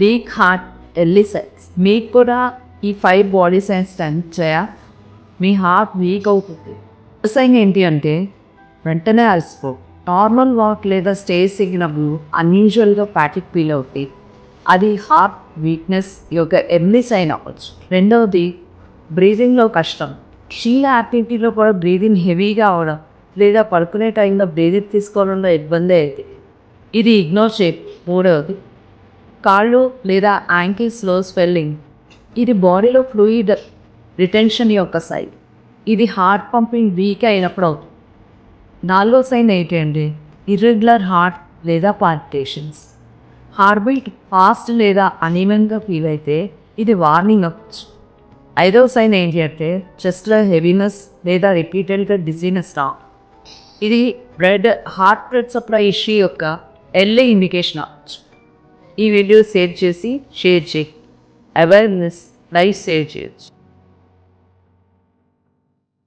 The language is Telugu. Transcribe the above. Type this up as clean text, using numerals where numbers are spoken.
Weak heart, early science. మీకు కూడా ఈ 5 బాడీ సైన్స్ చేయ మీ హార్ట్ వీక్ అవుతుంది. సైన్ ఏంటి అంటే వెంటనే అలసిపో. నార్మల్ వాక్ లేదా స్టేజ్ ఎక్కినప్పుడు అన్యూజువల్గా ఫ్యాటిక్ ఫీల్ అవుతుంది. అది హార్ట్ వీక్నెస్ యొక్క ఎర్లీ సైన్ అవ్వచ్చు. రెండవది బ్రీదింగ్లో కష్టం. చిన్న యాక్టివిటీలో కూడా బ్రీదింగ్ హెవీగా అవడం లేదా పడుకునే టైంలో బ్రీదింగ్ తీసుకోవడంలో ఇబ్బంది అవుతుంది. ఇది ఇగ్నోర్ చేయ. మూడవది కాళ్ళు లేదా యాంకిల్స్లో స్వెల్లింగ్. ఇది బాడీలో ఫ్లూయిడ్ రిటెన్షన్ యొక్క సైన్. ఇది హార్ట్ పంపింగ్ వీక్ అయినప్పుడు అవుతుంది. నాలుగో సైన్ ఏంటి అంటే ఇర్రెగ్యులర్ హార్ట్ లేదా పాల్పిటేషన్స్. హార్ట్ బీట్ ఫాస్ట్ లేదా అనీవెన్గా ఫీల్ అయితే ఇది వార్నింగ్ అవ్వచ్చు. ఐదవ సైన్ ఏంటి అంటే చెస్ట్లో హెవీనెస్ లేదా రిపీటెడ్గా డిజీనెస్ రా. ఇది హార్ట్ బ్లడ్ సప్లై ఇష్యూ యొక్క ఎర్లీ ఇండికేషన్ అవ్వచ్చు. ఈ వీడియో షేర్ చేసి షేర్ చేయి. అవేర్నెస్ లైఫ్ సేవ్ చేయొచ్చు.